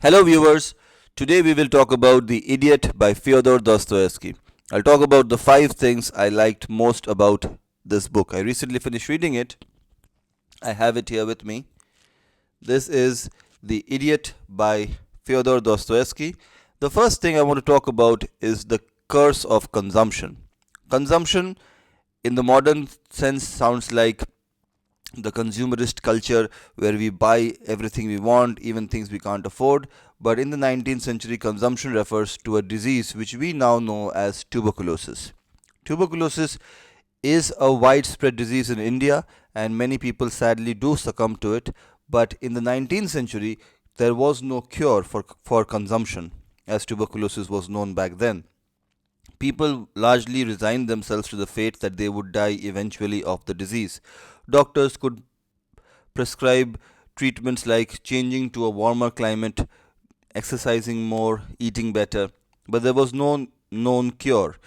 Hello, viewers. Today we will talk about The Idiot by Fyodor Dostoevsky. I'll talk about the 5 things I liked most about this book. I recently finished reading it. I have it here with me. This is The Idiot by Fyodor Dostoevsky. The first thing I want to talk about is the curse of consumption. Consumption, in the modern sense, sounds like the consumerist culture where we buy everything we want, even things we can't afford. But in the 19th century, consumption refers to a disease which we now know as tuberculosis. Tuberculosis is a widespread disease in India, and many people sadly do succumb to it. But in the 19th century, there was no cure for consumption, as tuberculosis was known back then. People largely resigned themselves to the fate that they would die eventually of the disease. Doctors could prescribe treatments like changing to a warmer climate, exercising more, eating better, but there was no known cure.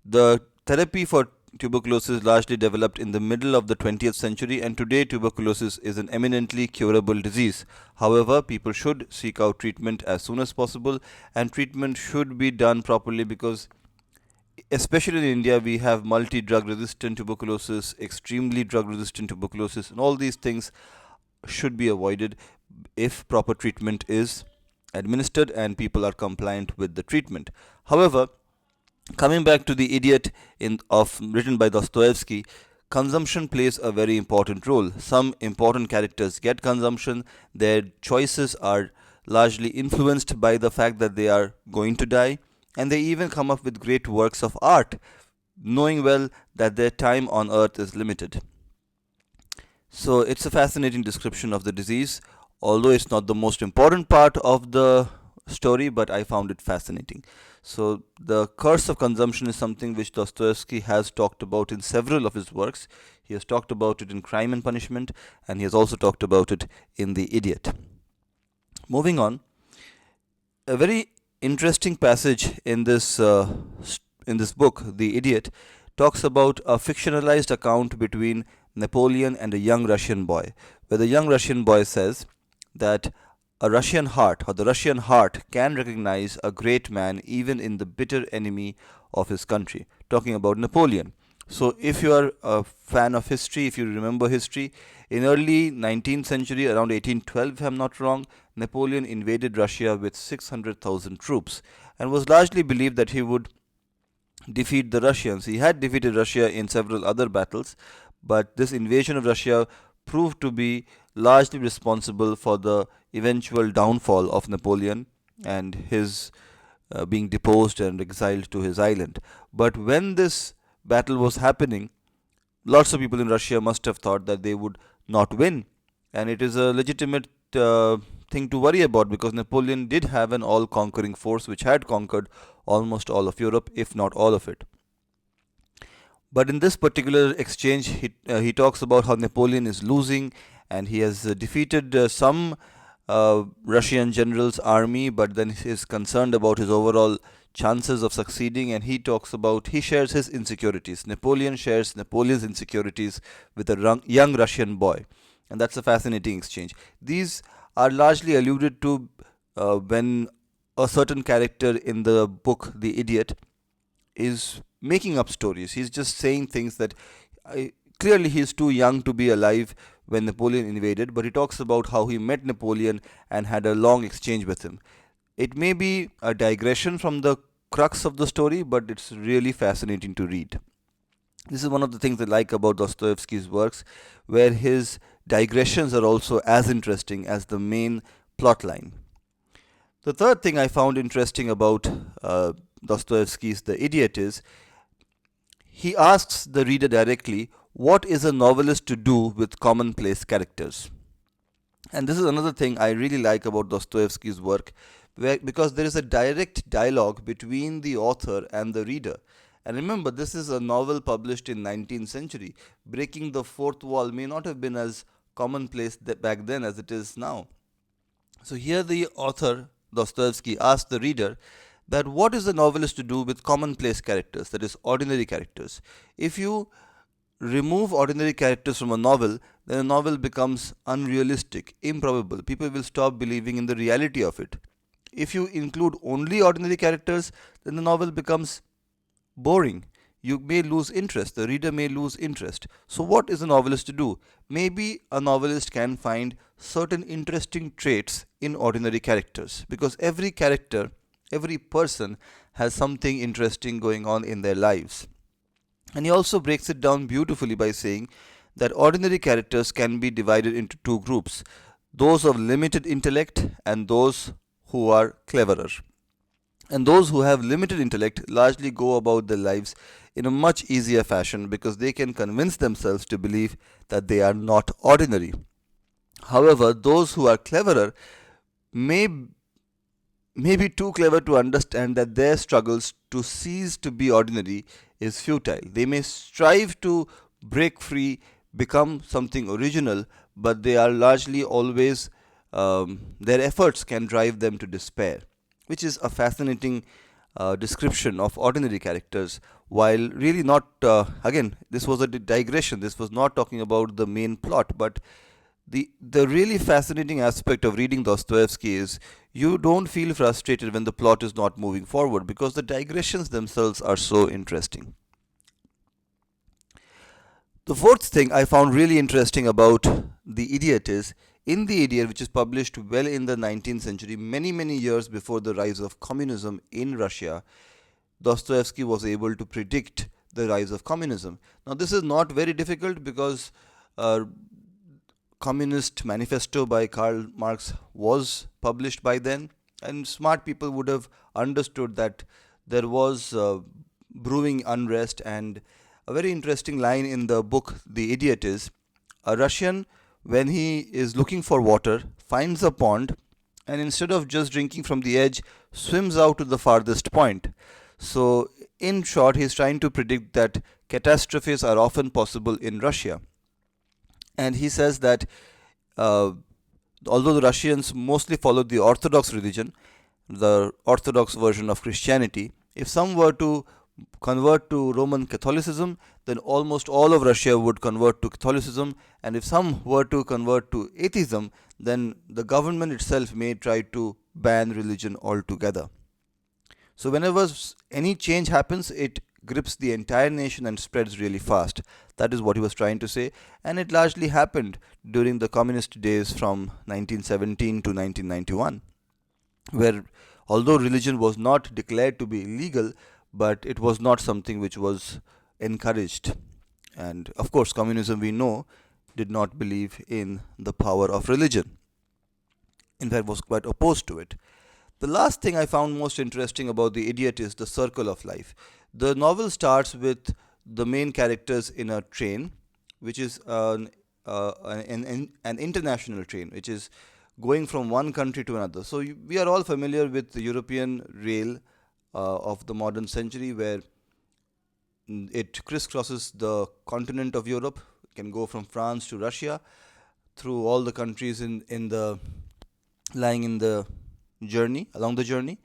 The therapy for tuberculosis largely developed in the middle of the 20th century, and today tuberculosis is an eminently curable disease. However, people should seek out treatment as soon as possible, and treatment should be done properly because especially in India, we have multi drug resistant tuberculosis, extremely drug resistant tuberculosis, and all these things should be avoided if proper treatment is administered and people are compliant with the treatment. However, coming back to the idiot written by Dostoevsky, consumption plays a very important role. Some important characters get consumption. Their choices are largely influenced by the fact that they are going to die, and they even come up with great works of art, knowing well that their time on earth is limited. So it's a fascinating description of the disease, although it's not the most important part of the story, but I found it fascinating. So the curse of consumption is something which Dostoevsky has talked about in several of his works. He has talked about it in Crime and Punishment, and he has also talked about it in The Idiot. Moving on, a very interesting passage in this book, The Idiot, talks about a fictionalized account between Napoleon and a young Russian boy, where the young Russian boy says that a Russian heart or the Russian heart can recognize a great man even in the bitter enemy of his country, talking about Napoleon. So if you are a fan of history, if you remember history, in early 19th century, around 1812 if I'm not wrong, Napoleon invaded Russia with 600,000 troops and was largely believed that he would defeat the Russians. He had defeated Russia in several other battles, but this invasion of Russia proved to be largely responsible for the eventual downfall of Napoleon and his being deposed and exiled to his island. But when this battle was happening, lots of people in Russia must have thought that they would not win. And it is a legitimate thing to worry about because Napoleon did have an all conquering force which had conquered almost all of Europe, if not all of it. But in this particular exchange, he talks about how Napoleon is losing and he has defeated some Russian general's army, but then he is concerned about his overall chances of succeeding, and he shares his insecurities. Napoleon shares Napoleon's insecurities with a young Russian boy, and that's a fascinating exchange. These are largely alluded to when a certain character in the book, The Idiot, is making up stories. He's just saying things that clearly he's too young to be alive when Napoleon invaded, but he talks about how he met Napoleon and had a long exchange with him. It may be a digression from the crux of the story, but it's really fascinating to read. This is one of the things I like about Dostoevsky's works, where his digressions are also as interesting as the main plot line. The third thing I found interesting about Dostoevsky's The Idiot is he asks the reader directly, what is a novelist to do with commonplace characters? And this is another thing I really like about Dostoevsky's work, because there is a direct dialogue between the author and the reader. And remember, this is a novel published in 19th century. Breaking the fourth wall may not have been as commonplace back then as it is now. So here the author, Dostoevsky, asks the reader that what is a novelist to do with commonplace characters, that is, ordinary characters? If you remove ordinary characters from a novel, then a novel becomes unrealistic, improbable. People will stop believing in the reality of it. If you include only ordinary characters, then the novel becomes boring. You may lose interest, the reader may lose interest. So, what is a novelist to do? Maybe a novelist can find certain interesting traits in ordinary characters, because every character, every person has something interesting going on in their lives. And he also breaks it down beautifully by saying that ordinary characters can be divided into two groups: those of limited intellect and those who are cleverer. And those who have limited intellect largely go about their lives in a much easier fashion because they can convince themselves to believe that they are not ordinary. However, those who are cleverer may may be too clever to understand that their struggles to cease to be ordinary is futile. They may strive to break free, become something original, but they are largely always, their efforts can drive them to despair, which is a fascinating description of ordinary characters. While really not, again, this was a digression, this was not talking about the main plot, but the really fascinating aspect of reading Dostoevsky is you don't feel frustrated when the plot is not moving forward because the digressions themselves are so interesting. The fourth thing I found really interesting about The Idiot is in The Idiot, which is published well in the 19th century, many years before the rise of communism in Russia, Dostoevsky was able to predict the rise of communism. Now, this is not very difficult because uh, Communist Manifesto by Karl Marx was published by then, and smart people would have understood that there was brewing unrest. And a very interesting line in the book The Idiot is a Russian, when he is looking for water, finds a pond and instead of just drinking from the edge, swims out to the farthest point. So, in short, he is trying to predict that catastrophes are often possible in Russia. And he says that uh, although the Russians mostly followed the Orthodox religion, the Orthodox version of Christianity, if some were to convert to Roman Catholicism, then almost all of Russia would convert to Catholicism, and if some were to convert to atheism, then the government itself may try to ban religion altogether. So, whenever any change happens, it grips the entire nation and spreads really fast. That is what he was trying to say, and it largely happened during the communist days from 1917 to 1991, where although religion was not declared to be illegal, but it was not something which was encouraged. And of course, communism, we know, did not believe in the power of religion. In fact, was quite opposed to it. The last thing I found most interesting about The Idiot is the circle of life. The novel starts with the main characters in a train, which is an international train, which is going from one country to another. So we are all familiar with the European rail of the modern century, where it crisscrosses the continent of Europe. It can go from France to Russia through all the countries in the lying in the journey along the journey.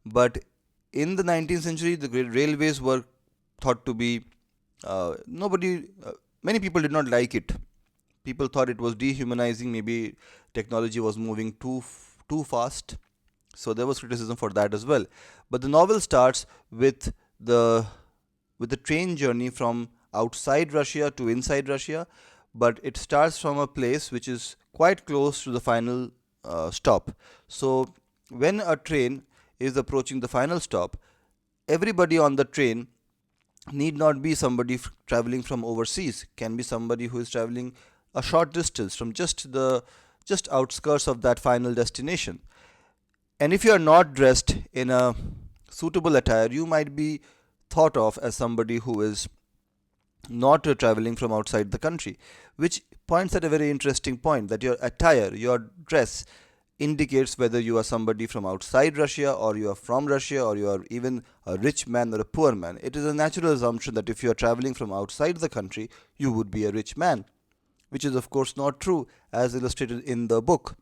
But in the 19th century, the great railways were thought to be nobody. Many people did not like it. People thought it was dehumanizing. Maybe technology was moving too fast. So there was criticism for that as well. But the novel starts the with the train journey from outside Russia to inside Russia, but it starts from a place which is quite close to the final stop. So when a train is approaching the final stop, everybody on the train need not be somebody traveling from overseas, can be somebody who is traveling a short distance from just outskirts of that final destination. And if you are not dressed in a suitable attire, you might be thought of as somebody who is not traveling from outside the country, which points at a very interesting point that your attire, your dress, indicates whether you are somebody from outside Russia or you are from Russia or you are even a rich man or a poor man. It is a natural assumption that if you are traveling from outside the country, you would be a rich man, which is of course not true as illustrated in the book.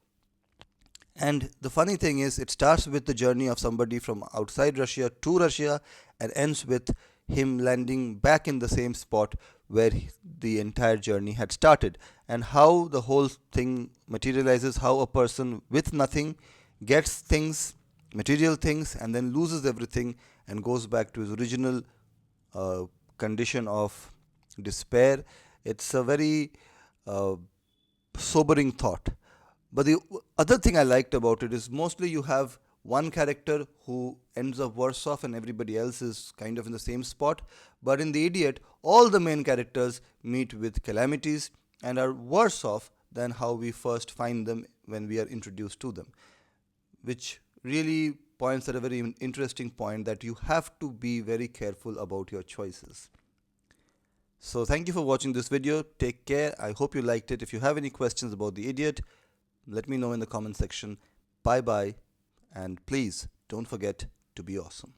And the funny thing is, it starts with the journey of somebody from outside Russia to Russia and ends with him landing back in the same spot where the entire journey had started. And how the whole thing materializes, how a person with nothing gets things material things and then loses everything and goes back to his original uh, condition of despair. It's a very uh, sobering thought. But the other thing I liked about it is mostly you have one character who ends up worse off and everybody else is kind of in the same spot. But in The Idiot, all the main characters meet with calamities and are worse off than how we first find them when we are introduced to them, which really points at a very interesting point that you have to be very careful about your choices. So thank you for watching this video. Take care. I hope you liked it. If you have any questions about The Idiot, let me know in the comment section. Bye bye, and please don't forget to be awesome.